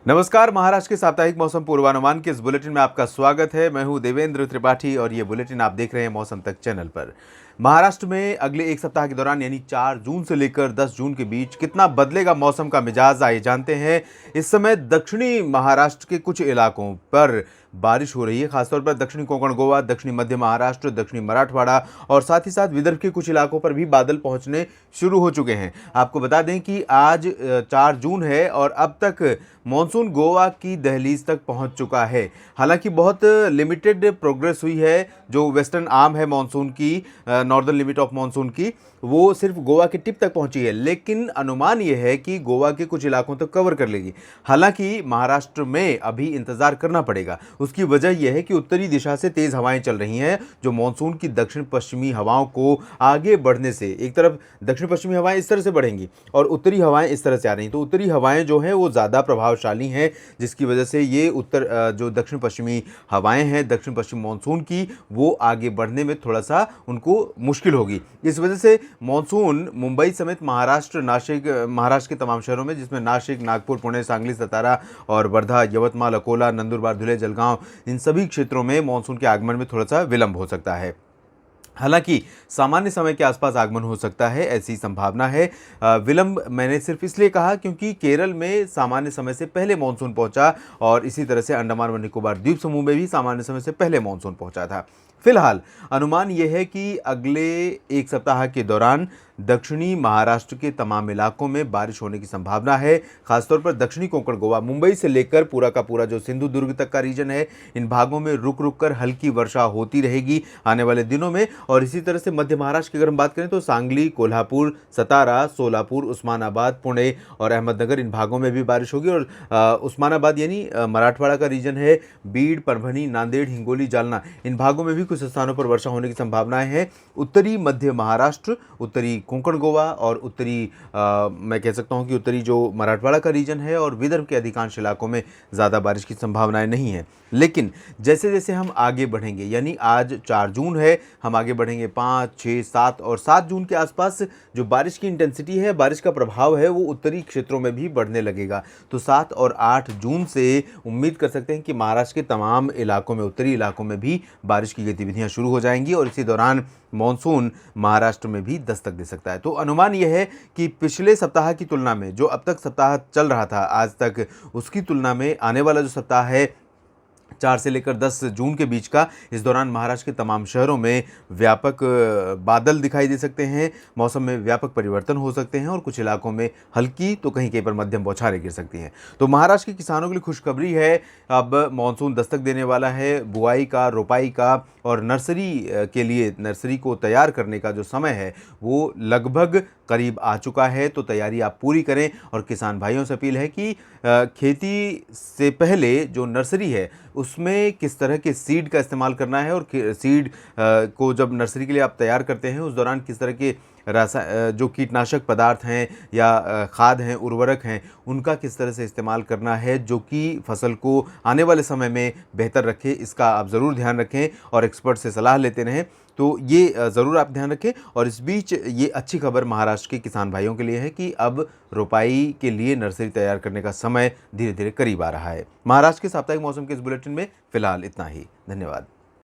नमस्कार। महाराष्ट्र के साप्ताहिक मौसम पूर्वानुमान के इस बुलेटिन में आपका स्वागत है। मैं हूं देवेंद्र त्रिपाठी और ये बुलेटिन आप देख रहे हैं मौसम तक चैनल पर। महाराष्ट्र में अगले एक सप्ताह के दौरान यानी 4 जून से लेकर 10 जून के बीच कितना बदलेगा मौसम का मिजाज, आइए जानते हैं। इस समय दक्षिणी महाराष्ट्र के कुछ इलाकों पर बारिश हो रही है, खासतौर पर दक्षिणी कोंकण गोवा, दक्षिणी मध्य महाराष्ट्र, दक्षिणी मराठवाड़ा और साथ ही साथ विदर्भ के कुछ इलाकों पर भी बादल पहुंचने शुरू हो चुके हैं। आपको बता दें कि आज 4 जून है और अब तक मॉनसून गोवा की दहलीज तक पहुंच चुका है। हालांकि बहुत लिमिटेड प्रोग्रेस हुई है। जो वेस्टर्न आर्म है मॉनसून की, नॉर्दर्न लिमिट ऑफ मॉनसून की, वो सिर्फ गोवा के टिप तक पहुंची है, लेकिन अनुमान यह है कि गोवा के कुछ इलाकों तक कवर कर लेगी। हालांकि महाराष्ट्र में अभी इंतजार करना पड़ेगा। उसकी वजह यह है कि उत्तरी दिशा से तेज हवाएं चल रही हैं, जो मॉनसून की दक्षिण पश्चिमी हवाओं को आगे बढ़ने से, एक तरफ दक्षिण पश्चिमी हवाएं इस तरह से बढ़ेंगी और उत्तरी हवाएं इस तरह से आ रही हैं, तो उत्तरी हवाएं जो हैं वो ज़्यादा प्रभावशाली हैं, जिसकी वजह से ये जो दक्षिण पश्चिमी हवाएं हैं, दक्षिण पश्चिम मॉनसून की, वो आगे बढ़ने में थोड़ा सा उनको मुश्किल होगी। इस वजह से मॉनसून मुंबई समेत महाराष्ट्र के तमाम शहरों में, जिसमें नासिक, नागपुर, पुणे, सांगली, सतारा और वर्धा, यवतमाल, अकोला, नंदुरबार, धुले, जलगांव, इन सभी क्षेत्रों में मॉनसून के आगमन में थोड़ा सा विलंब हो सकता है। हालांकि सामान्य समय के आसपास आगमन हो सकता है, ऐसी संभावना है। विलंब मैंने सिर्फ इसलिए कहा क्योंकि केरल में सामान्य समय से पहले मानसून पहुंचा और इसी तरह से अंडमान व निकोबार द्वीप समूह में भी सामान्य समय से पहले मानसून पहुंचा था। फिलहाल अनुमान यह है कि अगले एक सप्ताह के दौरान दक्षिणी महाराष्ट्र के तमाम इलाकों में बारिश होने की संभावना है। खासतौर पर दक्षिणी कोंकण गोवा, मुंबई से लेकर पूरा का पूरा जो सिंधु दुर्ग तक का रीजन है, इन भागों में रुक रुक कर हल्की वर्षा होती रहेगी आने वाले दिनों में। और इसी तरह से मध्य महाराष्ट्र की अगर हम बात करें तो सांगली, कोल्हापुर, सतारा, सोलापुर, उस्मानाबाद, पुणे और अहमदनगर, इन भागों में भी बारिश होगी। और उस्मानाबाद यानी मराठवाड़ा का रीजन है, बीड, परभनी, नांदेड़, हिंगोली, जालना, इन भागों में भी कुछ स्थानों पर वर्षा होने की संभावनाएं हैं। उत्तरी मध्य महाराष्ट्र, उत्तरी कोंकण गोवा और मैं कह सकता हूं कि उत्तरी जो मराठवाड़ा का रीजन है और विदर्भ के अधिकांश इलाकों में ज़्यादा बारिश की संभावनाएं नहीं है। लेकिन जैसे जैसे हम आगे बढ़ेंगे, यानी आज 4 जून है, हम आगे बढ़ेंगे 5, 6, 7 और 7 जून के आसपास जो बारिश की इंटेंसिटी है, बारिश का प्रभाव है, वो उत्तरी क्षेत्रों में भी बढ़ने लगेगा। तो 7 और 8 जून से उम्मीद कर सकते हैं कि महाराष्ट्र के तमाम इलाकों में, उत्तरी इलाकों में भी बारिश की गतिविधियां शुरू हो जाएंगी और इसी दौरान मॉनसून महाराष्ट्र में भी दस्तक दे सकता है। तो अनुमान यह है कि पिछले सप्ताह की तुलना में, जो अब तक सप्ताह चल रहा था आज तक, उसकी तुलना में आने वाला जो सप्ताह है 4 से लेकर 10 जून के बीच का, इस दौरान महाराष्ट्र के तमाम शहरों में व्यापक बादल दिखाई दे सकते हैं, मौसम में व्यापक परिवर्तन हो सकते हैं और कुछ इलाकों में हल्की तो कहीं कहीं पर मध्यम बौछारें गिर सकती हैं। तो महाराष्ट्र के किसानों के लिए खुशखबरी है, अब मानसून दस्तक देने वाला है। बुआई का, रोपाई का और नर्सरी के लिए, नर्सरी को तैयार करने का जो समय है वो लगभग करीब आ चुका है। तो तैयारी आप पूरी करें और किसान भाइयों से अपील है कि खेती से पहले जो नर्सरी है उसमें किस तरह के सीड का इस्तेमाल करना है और सीड को जब नर्सरी के लिए आप तैयार करते हैं उस दौरान किस तरह के जो कीटनाशक पदार्थ हैं या खाद हैं, उर्वरक हैं, उनका किस तरह से इस्तेमाल करना है जो कि फसल को आने वाले समय में बेहतर रखे, इसका आप ज़रूर ध्यान रखें और एक्सपर्ट से सलाह लेते रहें। तो ये ज़रूर आप ध्यान रखें। और इस बीच ये अच्छी खबर महाराष्ट्र के किसान भाइयों के लिए है कि अब रोपाई के लिए नर्सरी तैयार करने का समय धीरे धीरे करीब आ रहा है। महाराष्ट्र के साप्ताहिक मौसम के इस बुलेटिन में फिलहाल इतना ही। धन्यवाद।